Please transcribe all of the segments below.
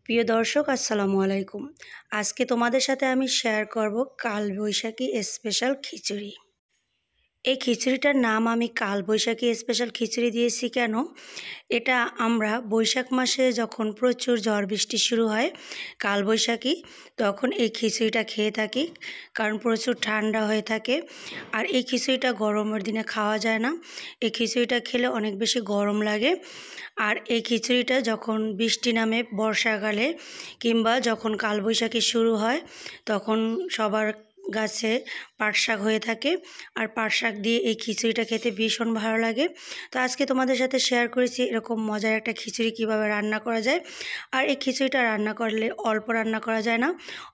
প্রিয় দর্শক আসসালামু আলাইকুম। আজকে তোমাদের সাথে আমি শেয়ার করব কালবৈশাখী স্পেশাল খিচুড়ি। এই খিচুড়িটার নাম আমি কালবৈশাখী স্পেশাল খিচুড়ি দিয়েছি কেন? এটা আমরা বৈশাখ মাসে যখন প্রচুর ঝড় বৃষ্টি শুরু হয় কালবৈশাখী, তখন এই খিচুড়িটা খেয়ে থাকি। কারণ প্রচুর ঠান্ডা হয়ে থাকে আর এই খিচুড়িটা গরমের দিনে খাওয়া যায় না। এই খিচুড়িটা খেলে অনেক বেশি গরম লাগে। আর এই খিচুড়িটা যখন বৃষ্টি নামে বর্ষাকালে কিংবা যখন কালবৈশাখী শুরু হয় তখন সবার গাছে পাট শাক হয়ে থাকে। আর পাট শাক দিয়ে এই খিচুড়িটা খেতে ভীষণ ভালো লাগে। তো আজকে তোমাদের সাথে শেয়ার করেছি এরকম মজার একটা খিচুড়ি কিভাবে রান্না করা যায়। আর এই খিচুড়িটা রান্না করলে অল্প রান্না করা যায় না,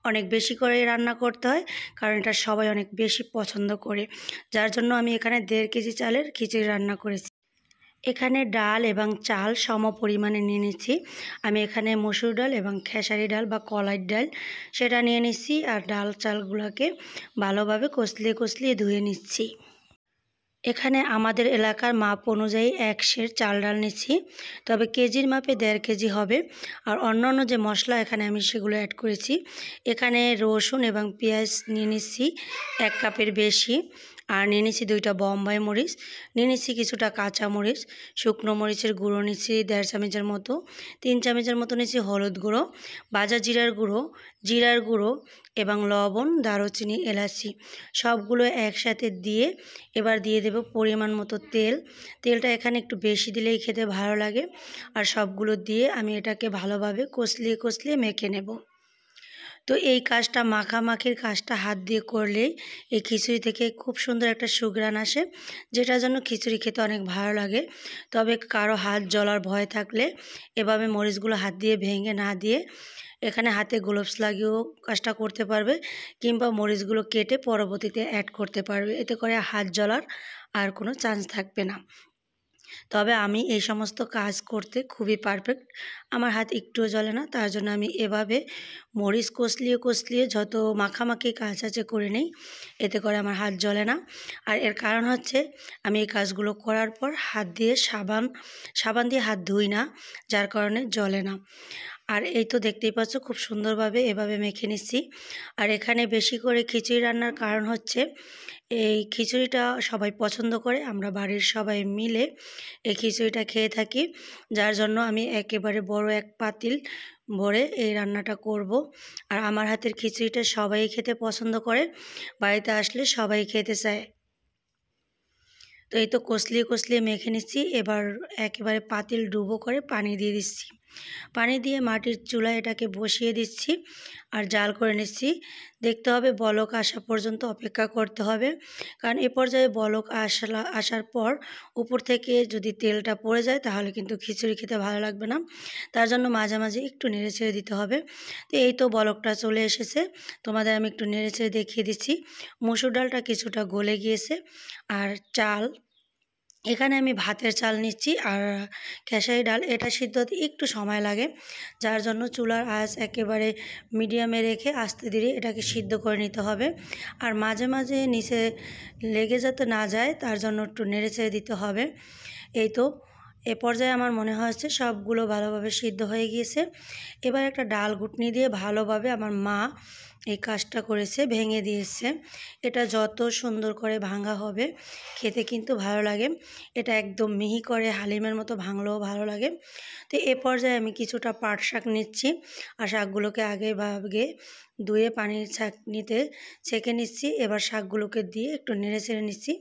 অনেক বেশি করে রান্না করতে হয়, কারণ এটা সবাই অনেক বেশি পছন্দ করে। যার জন্য আমি এখানে 1.5 কেজি চালের খিচুড়ি রান্না করেছি। এখানে ডাল এবং চাল সম পরিমাণে নিয়ে নিচ্ছি। আমি এখানে মসুর ডাল এবং খেসারি ডাল বা কলাইয়ের ডাল সেটা নিয়ে নিচ্ছি। আর ডাল চালগুলোকে ভালোভাবে কষলিয়ে ধুয়ে নিচ্ছি। এখানে আমাদের এলাকার মাপ অনুযায়ী 1 সের চাল ডাল নিচ্ছি, তবে কেজির মাপে 1.5 কেজি হবে। আর অন্যান্য যে মশলা এখানে আমি সেগুলো অ্যাড করেছি। এখানে রসুন এবং পেঁয়াজ নিয়ে নিচ্ছি 1 কাপের বেশি। আর নিয়ে নিচ্ছি 2টা বোম্বাই মরিচ, নিয়ে নিচ্ছি কিছুটা কাঁচা মরিচ, শুকনো মরিচের গুঁড়ো নিচ্ছি 1.5 চামচের মতো, 3 চামচের মতো নিচ্ছি হলুদ গুঁড়ো, ভাজা জিরার গুঁড়ো এবং লবণ, দারুচিনি, এলাচি সবগুলো একসাথে দিয়ে এবার দিয়ে দেব পরিমাণ মতো তেল। তেলটা এখানে একটু বেশি দিলেই খেতে ভালো লাগে। আর সবগুলো দিয়ে আমি এটাকে ভালোভাবে কষলিয়ে মেখে নেব। তো এই কাজটা মাখামাখির কাজটা হাত দিয়ে করলেই এই খিচুড়ি থেকে খুব সুন্দর একটা সুঘ্রাণ আসে, যেটার জন্য খিচুড়ি খেতে অনেক ভালো লাগে। তবে কারো হাত জ্বলার ভয় থাকলে এভাবে মরিচগুলো হাত দিয়ে ভেঙে না দিয়ে এখানে হাতে গ্লোভস লাগিয়েও কাজটা করতে পারবে, কিংবা মরিচগুলো কেটে পরবর্তীতে অ্যাড করতে পারবে। এতে করে হাত জ্বলার আর কোনো চান্স থাকবে না। তবে আমি এই সমস্ত কাজ করতে খুবই পারফেক্ট, আমার হাত একটুও জ্বলে না। তার জন্য আমি এভাবে মরিচ কষলিয়ে যত মাখামাখি কাজ আছে করে নিই, এতে করে আমার হাত জ্বলে না। আর এর কারণ হচ্ছে আমি এই কাজগুলো করার পর হাত দিয়ে সাবান দিয়ে হাত ধুই না, যার কারণে জ্বলে না। আর এই তো দেখতেই পাচ্ছ খুব সুন্দরভাবে এভাবে মেখে নিচ্ছি। আর এখানে বেশি করে খিচুড়ি রান্নার কারণ হচ্ছে এই খিচুড়িটা সবাই পছন্দ করে, আমরা বাড়ির সবাই মিলে এই খিচুড়িটা খেয়ে থাকি। যার জন্য আমি একেবারে বড় এক পাতিল ভরে এই রান্নাটা করব। আর আমার হাতের খিচুড়িটা সবাই খেতে পছন্দ করে, বাড়িতে আসলে সবাই খেতে চায়। তো এই তো কষলিয়ে মেখে নিচ্ছি। এবার একেবারে পাতিল ডুবো করে পানি দিয়ে দিচ্ছি। পানি দিয়ে মাটির চুলায় এটাকে বসিয়ে দিচ্ছি আর জাল করে নিচ্ছি। দেখতে হবে বলক আসা পর্যন্ত অপেক্ষা করতে হবে, কারণ এ পর্যায়ে বলক আসার পর উপর থেকে যদি তেলটা পড়ে যায় তাহলে কিন্তু খিচুড়ি খেতে ভালো লাগবে না। তার জন্য মাঝে মাঝে একটু নেড়েচেড়ে দিতে হবে। তো এই তো বলকটা চলে এসেছে, তোমাদের আমি একটু নেড়েচেড়ে দেখিয়ে দিচ্ছি। মসুর ডালটা কিছুটা গলে গিয়েছে। আর চাল এখানে আমি ভাতের চাল নিচ্ছি, আর খেসারি ডাল এটা সিদ্ধ হতে একটু সময় লাগে, যার জন্য চুলার আঁচ একেবারে মিডিয়ামে রেখে আস্তে ধীরে এটাকে সিদ্ধ করে নিতে হবে। আর মাঝে মাঝে নিচে লেগে যাতে না যায় তার জন্য একটু নেড়েচেড়ে দিতে হবে। এই তো এ পর্যায়ে আমার মনে হচ্ছে সবগুলো ভালোভাবে সিদ্ধ হয়ে গিয়েছে। এবার একটা ডাল ঘুটনি দিয়ে ভালোভাবে আমার মা এই কাজটা করেছে, ভেঙে দিয়েছে। এটা যত সুন্দর করে ভাঙা হবে খেতে কিন্তু ভালো লাগে। এটা একদম মিহি করে হালিমের মতো ভাঙলেও ভালো লাগে। তো এ পর্যায়ে আমি কিছুটা পাট শাক নিচ্ছি। আর শাকগুলোকে আগে ধুয়ে পানির ছাঁকনিতে ছেঁকে নিচ্ছি। এবার শাকগুলোকে দিয়ে একটু নেড়েচেড়ে নিচ্ছি।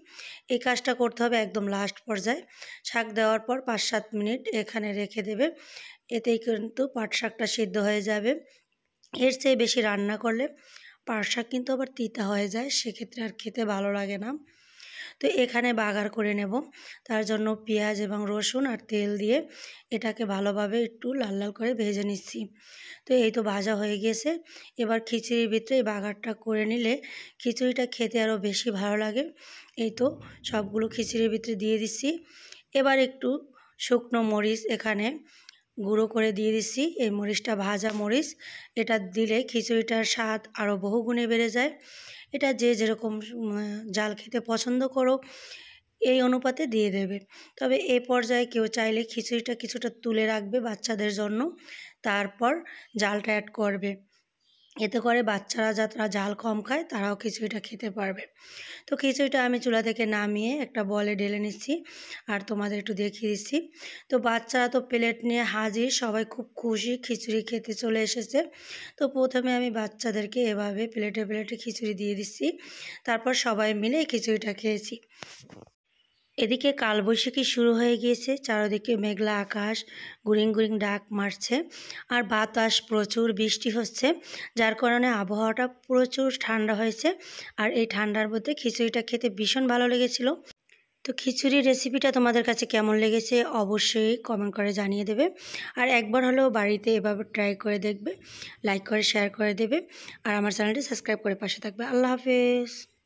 এই কাজটা করতে হবে একদম লাস্ট পর্যায়ে। শাক দেওয়ার পর 5-7 মিনিট এখানে রেখে দেবে, এতেই কিন্তু পাট শাকটা সিদ্ধ হয়ে যাবে। এর চেয়ে বেশি রান্না করলে পাট শাক কিন্তু আবার তিতা হয়ে যায়, সেক্ষেত্রে আর খেতে ভালো লাগে না। তো এখানে বাগার করে নেব, তার জন্য পেঁয়াজ এবং রসুন আর তেল দিয়ে এটাকে ভালোভাবে একটু লাল লাল করে ভেজে নিচ্ছি। তো এই তো ভাজা হয়ে গেছে। এবার খিচুড়ির ভিতরে এই বাগারটা করে নিলে খিচুড়িটা খেতে আরও বেশি ভালো লাগে। এই তো সবগুলো খিচুড়ির ভিতরে দিয়ে দিচ্ছি। এবার একটু শুকনো মরিচ এখানে গুঁড়ো করে দিয়ে দিচ্ছি। এই মরিচটা ভাজা মরিচ, এটা দিলে খিচুড়িটার স্বাদ আরও বহুগুণে বেড়ে যায়। এটা যে যেরকম ঝাল খেতে পছন্দ করো এই অনুপাতে দিয়ে দেবে। তবে এ পর্যায়ে কেউ চাইলে খিচুড়িটা কিছুটা তুলে রাখবে বাচ্চাদের জন্য, তারপর জালটা অ্যাড করবে। এতে করে বাচ্চারা যারা জাল কম খায় তারাও খিচুড়িটা খেতে পারবে। তো খিচুড়িটা আমি চুলা থেকে নামিয়ে একটা বলে ঢেলে নিচ্ছি আর তোমাদের একটু দেখিয়ে দিচ্ছি। তো বাচ্চারা তো প্লেট নিয়ে হাজির, সবাই খুব খুশি, খিচুড়ি খেতে চলে এসেছে। তো প্রথমে আমি বাচ্চাদেরকে এভাবে প্লেটে প্লেটে খিচুড়ি দিয়ে দিচ্ছি, তারপর সবাই মিলে খিচুড়িটা খেয়েছি। এদিকে কালবৈশাখী শুরু হয়ে গিয়েছে, চারিদিকে মেঘলা আকাশ, গুড়িং গুড়িং ডাক মারছে আর বাতাস প্রচুর, বৃষ্টি হচ্ছে, যার কারণে আবহাওয়াটা প্রচুর ঠান্ডা হয়েছে। আর এই ঠান্ডার মধ্যে খিচুড়িটা খেতে ভীষণ ভালো লেগেছিল। তো খিচুড়ির রেসিপিটা তোমাদের কাছে কেমন লেগেছে অবশ্যই কমেন্ট করে জানিয়ে দেবে। আর একবার হলেও বাড়িতে এভাবে ট্রাই করে দেখবে, লাইক করে শেয়ার করে দেবে আর আমার চ্যানেলটি সাবস্ক্রাইব করে পাশে থাকবে। আল্লাহ হাফেজ।